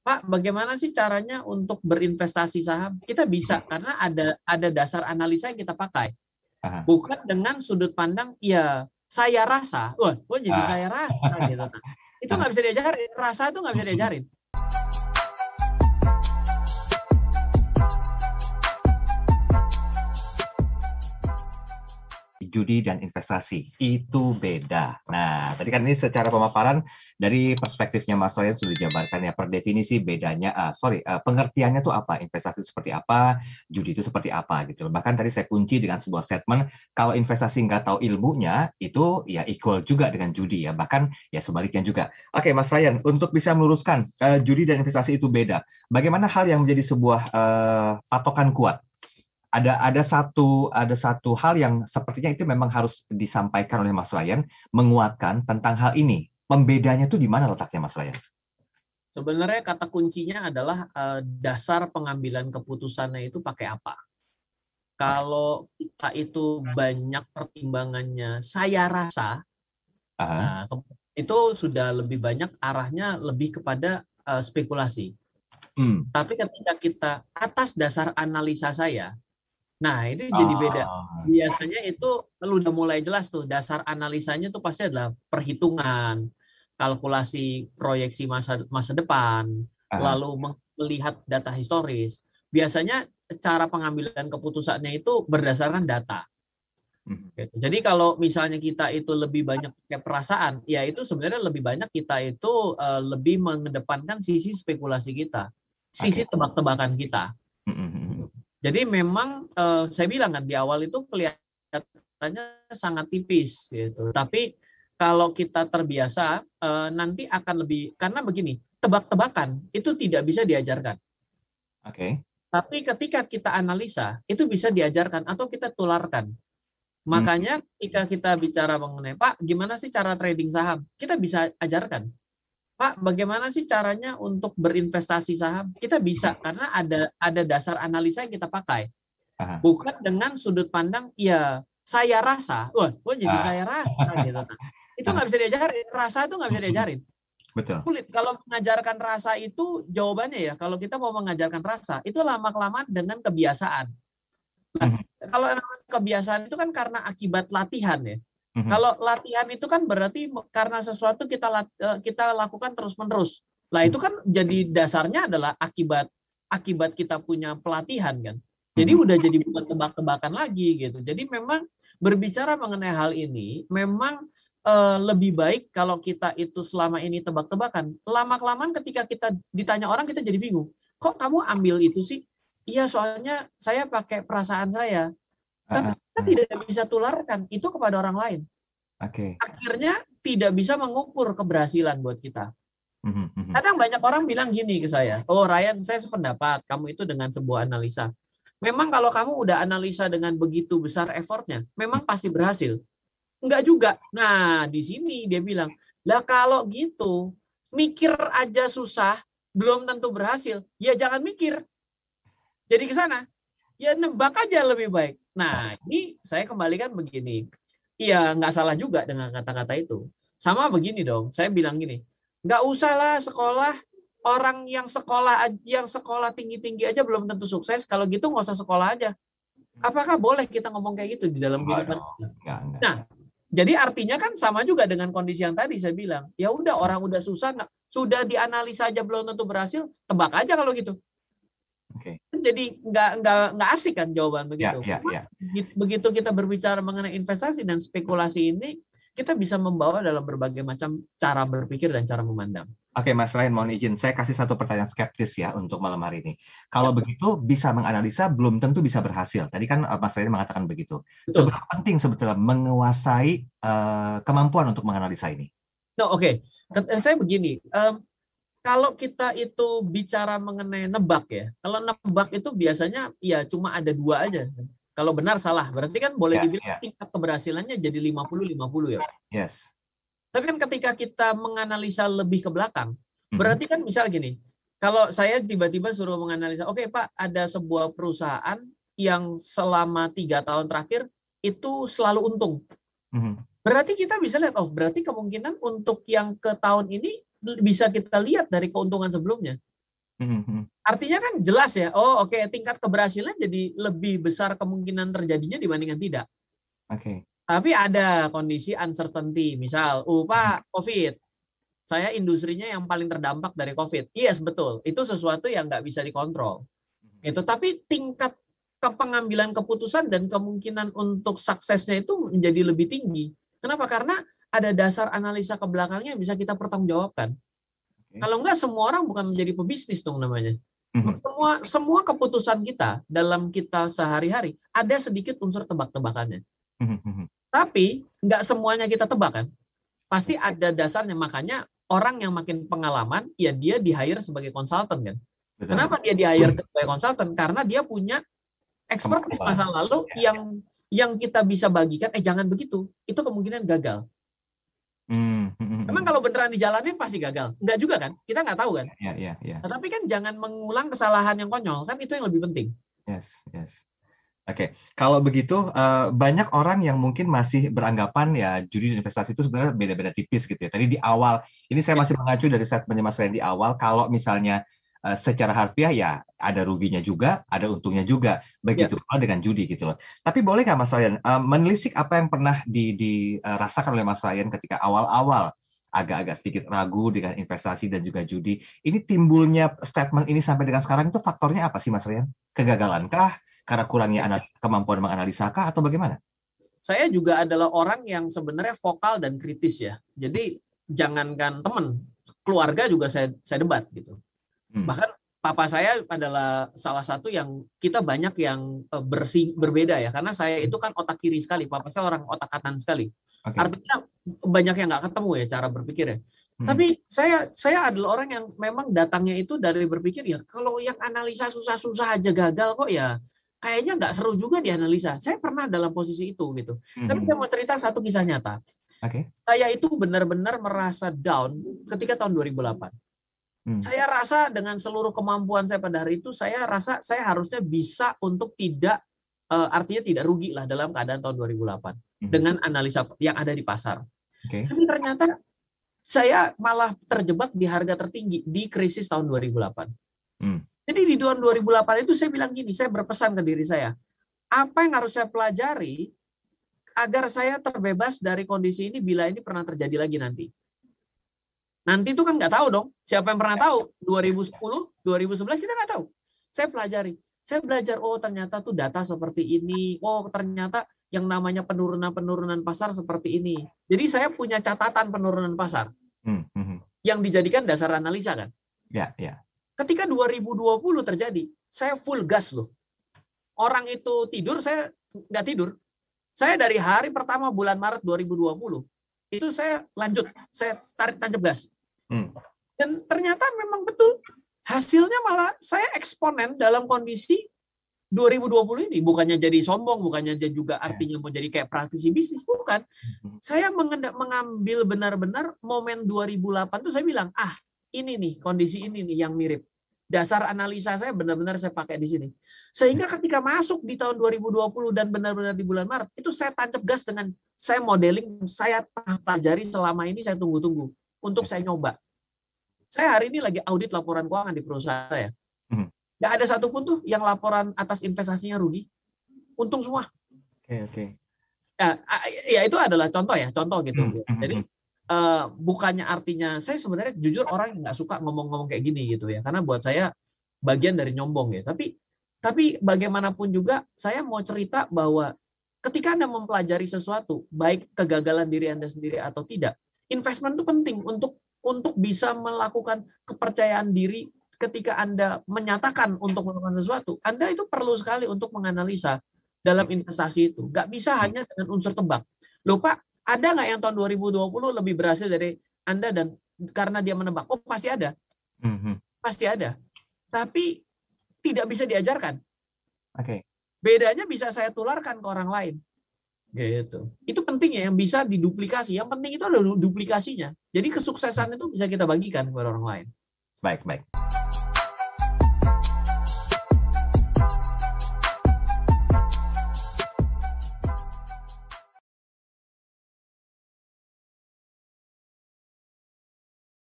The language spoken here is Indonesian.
Pak, bagaimana sih caranya untuk berinvestasi saham? Kita bisa karena ada dasar analisa yang kita pakai. Bukan dengan sudut pandang, ya saya rasa, wah jadi saya rasa gitu. Nah, itu nggak bisa diajarin, rasa itu nggak bisa diajarin. Judi dan investasi itu beda. Nah, tadi kan ini secara pemaparan dari perspektifnya Mas Ryan sudah dijabarkan ya, per definisi bedanya, pengertiannya tuh apa, investasi seperti apa, judi itu seperti apa gitu. Bahkan tadi saya kunci dengan sebuah statement, kalau investasi nggak tahu ilmunya, itu ya equal juga dengan judi ya, bahkan ya sebaliknya juga. Oke, Mas Ryan, untuk bisa meluruskan judi dan investasi itu beda, bagaimana hal yang menjadi sebuah patokan kuat? Ada satu hal yang sepertinya itu memang harus disampaikan oleh Mas Ryan, menguatkan tentang hal ini. Pembedanya itu di mana letaknya, Mas Ryan? Sebenarnya kata kuncinya adalah dasar pengambilan keputusannya itu pakai apa. Kalau kita itu banyak pertimbangannya, saya rasa, nah, itu sudah lebih banyak arahnya lebih kepada spekulasi. Tapi ketika kita atas dasar analisa saya, nah, itu jadi beda. Biasanya itu udah mulai jelas tuh, dasar analisanya tuh pasti adalah perhitungan, kalkulasi proyeksi masa depan, lalu melihat data historis. Biasanya cara pengambilan keputusannya itu berdasarkan data. Jadi kalau misalnya kita itu lebih banyak pakai perasaan, ya itu sebenarnya lebih banyak kita itu lebih mengedepankan sisi spekulasi kita, sisi tebak-tebakan kita. Jadi memang saya bilang kan di awal itu kelihatannya sangat tipis gitu. Tapi kalau kita terbiasa nanti akan lebih, karena begini, tebak-tebakan itu tidak bisa diajarkan. Tapi ketika kita analisa itu bisa diajarkan atau kita tularkan. Makanya ketika kita bicara mengenai, Pak, gimana sih cara trading saham? Kita bisa ajarkan. Pak, bagaimana sih caranya untuk berinvestasi saham? Kita bisa karena ada dasar analisa yang kita pakai. Bukan dengan sudut pandang, ya saya rasa, wah jadi saya rasa gitu. Nah, itu nggak bisa diajarin, rasa itu nggak bisa diajarin. Betul. Sulit kalau mengajarkan rasa itu, jawabannya ya, kalau kita mau mengajarkan rasa, itu lama-kelamaan dengan kebiasaan. Nah, kalau kebiasaan itu kan karena akibat latihan ya. Kalau latihan itu kan berarti karena sesuatu kita lakukan terus-menerus. Lah itu kan jadi dasarnya adalah akibat kita punya pelatihan kan. Jadi udah jadi bukan tebak-tebakan lagi gitu. Jadi memang berbicara mengenai hal ini memang lebih baik kalau kita itu selama ini tebak-tebakan. Lama-kelamaan ketika kita ditanya orang kita jadi bingung. Kok kamu ambil itu sih? Iya, soalnya saya pakai perasaan saya. Tapi kita tidak bisa tularkan itu kepada orang lain. Akhirnya tidak bisa mengukur keberhasilan buat kita. Kadang banyak orang bilang gini ke saya, oh Ryan, saya sependapat, kamu itu dengan sebuah analisa. Memang kalau kamu udah analisa dengan begitu besar effortnya, memang pasti berhasil. Enggak juga. Nah, di sini dia bilang, lah kalau gitu, mikir aja susah, belum tentu berhasil, ya jangan mikir. Jadi ke sana, ya nebak aja lebih baik. Nah, ini saya kembalikan begini. Iya, nggak salah juga dengan kata-kata itu. Sama begini dong, saya bilang gini, nggak usah lah sekolah, orang yang sekolah tinggi-tinggi aja belum tentu sukses, kalau gitu nggak usah sekolah aja. Apakah boleh kita ngomong kayak gitu di dalam kehidupan kita? Nah, jadi artinya kan sama juga dengan kondisi yang tadi saya bilang, ya udah orang udah susah, sudah dianalisa aja belum tentu berhasil, tebak aja kalau gitu. Jadi nggak asik kan jawaban begitu. Begitu kita berbicara mengenai investasi dan spekulasi ini, kita bisa membawa dalam berbagai macam cara berpikir dan cara memandang. Oke, Mas Ryan, mohon izin, saya kasih satu pertanyaan skeptis ya untuk malam hari ini. Kalau begitu bisa menganalisa, belum tentu bisa berhasil. Tadi kan Mas Ryan mengatakan begitu. Seberapa penting sebetulnya menguasai kemampuan untuk menganalisa ini? Oke. Saya begini. Kalau kita itu bicara mengenai nebak ya, kalau nebak itu biasanya ya cuma ada dua aja. Kalau benar salah, berarti kan boleh dibilang tingkat keberhasilannya jadi 50-50 ya. Yes. Tapi kan ketika kita menganalisa lebih ke belakang, berarti kan misal gini, kalau saya tiba-tiba suruh menganalisa, oke Pak, ada sebuah perusahaan yang selama 3 tahun terakhir itu selalu untung. Berarti kita bisa lihat, oh berarti kemungkinan untuk yang ke tahun ini bisa kita lihat dari keuntungan sebelumnya. Artinya kan jelas ya, oh oke, tingkat keberhasilan jadi lebih besar kemungkinan terjadinya dibandingkan tidak. Tapi ada kondisi uncertainty, misal, Pak, COVID, saya industrinya yang paling terdampak dari COVID. Yes, betul. Itu sesuatu yang nggak bisa dikontrol. Itu, tapi tingkat pengambilan keputusan dan kemungkinan untuk suksesnya itu menjadi lebih tinggi. Kenapa? Karena ada dasar analisa ke belakangnya yang bisa kita pertanggungjawabkan. Kalau enggak, semua orang bukan menjadi pebisnis dong namanya. Semua keputusan kita dalam kita sehari-hari ada sedikit unsur tebak-tebakannya. Tapi nggak semuanya kita tebak kan. Pasti ada dasarnya. Makanya orang yang makin pengalaman, ya dia di-hire sebagai konsultan kan. Betul. Kenapa dia di-hire sebagai konsultan? Karena dia punya expertise masa lalu yang kita bisa bagikan. Jangan begitu. Itu kemungkinan gagal. Emang kalau beneran dijalanin pasti gagal. Enggak juga kan? Kita nggak tahu kan? Ya. Nah, tapi kan jangan mengulang kesalahan yang konyol. Kan itu yang lebih penting. Yes. Oke. Kalau begitu, banyak orang yang mungkin masih beranggapan ya judi dan investasi itu sebenarnya beda-beda tipis gitu ya. Tadi di awal, ini saya masih mengacu dari statement Mas Randy di awal, kalau misalnya secara harfiah ya ada ruginya juga, ada untungnya juga. Begitu pula dengan judi gitu loh. Tapi boleh nggak Mas Ryan menelisik apa yang pernah dirasakan oleh Mas Ryan ketika awal-awal agak-agak sedikit ragu dengan investasi dan juga judi. Ini timbulnya statement ini sampai dengan sekarang itu faktornya apa sih Mas Ryan? Kegagalankah? Karena kurangnya kemampuan menganalisa kah atau bagaimana? Saya juga adalah orang yang sebenarnya vokal dan kritis ya. Jadi jangankan teman, keluarga juga saya debat gitu. Bahkan papa saya adalah salah satu yang kita banyak yang berbeda ya, karena saya itu kan otak kiri sekali, papa saya orang otak kanan sekali. Artinya banyak yang nggak ketemu ya cara berpikirnya. Tapi saya adalah orang yang memang datangnya itu dari berpikir ya kalau yang analisa susah-susah aja gagal kok ya kayaknya nggak seru juga dianalisa. Saya pernah dalam posisi itu gitu. Tapi saya mau cerita satu kisah nyata. Saya itu benar-benar merasa down ketika tahun 2008. Saya rasa dengan seluruh kemampuan saya pada hari itu, saya rasa saya harusnya bisa untuk artinya tidak rugi lah dalam keadaan tahun 2008 dengan analisa yang ada di pasar. Tapi ternyata saya malah terjebak di harga tertinggi di krisis tahun 2008. Jadi di tahun 2008 itu saya bilang gini, saya berpesan ke diri saya, apa yang harus saya pelajari agar saya terbebas dari kondisi ini bila ini pernah terjadi lagi nanti. Nanti itu kan nggak tahu dong. Siapa yang pernah tahu? 2010, 2011 kita nggak tahu. Saya pelajari. Saya belajar, oh ternyata tuh data seperti ini. Oh ternyata yang namanya penurunan pasar seperti ini. Jadi saya punya catatan penurunan pasar. Yang dijadikan dasar analisa kan. Ketika 2020 terjadi, saya full gas loh. Orang itu tidur, saya nggak tidur. Saya dari hari pertama bulan Maret 2020, itu saya lanjut. Saya tarik tancap gas. Dan ternyata memang betul hasilnya malah saya eksponen dalam kondisi 2020 ini. Bukannya jadi sombong, bukannya juga artinya mau jadi kayak praktisi bisnis, bukan. Saya mengambil benar-benar momen 2008 itu saya bilang, ini nih kondisi ini nih yang mirip. Dasar analisa saya benar-benar saya pakai di sini. Sehingga ketika masuk di tahun 2020 dan benar-benar di bulan Maret, itu saya tancap gas dengan saya modeling, saya pelajari selama ini, saya tunggu-tunggu untuk saya nyoba. Saya hari ini lagi audit laporan keuangan di perusahaan saya. Nggak ada satupun tuh yang laporan atas investasinya rugi. Untung semua. Ya itu adalah contoh ya, contoh gitu. Jadi bukannya artinya saya sebenarnya jujur orang yang nggak suka ngomong-ngomong kayak gini gitu ya, karena buat saya bagian dari nyombong ya. Tapi bagaimanapun juga saya mau cerita bahwa ketika Anda mempelajari sesuatu, baik kegagalan diri Anda sendiri atau tidak, investment itu penting untuk bisa melakukan kepercayaan diri ketika Anda menyatakan untuk melakukan sesuatu. Anda itu perlu sekali untuk menganalisa dalam investasi itu. Nggak bisa hanya dengan unsur tebak. Loh Pak, ada nggak yang tahun 2020 lebih berhasil dari Anda dan karena dia menebak? Oh pasti ada. Pasti ada. Tapi tidak bisa diajarkan. Bedanya bisa saya tularkan ke orang lain. Gitu. Itu penting ya, yang bisa diduplikasi. Yang penting itu adalah duplikasinya. Jadi kesuksesan itu bisa kita bagikan kepada orang lain. Baik.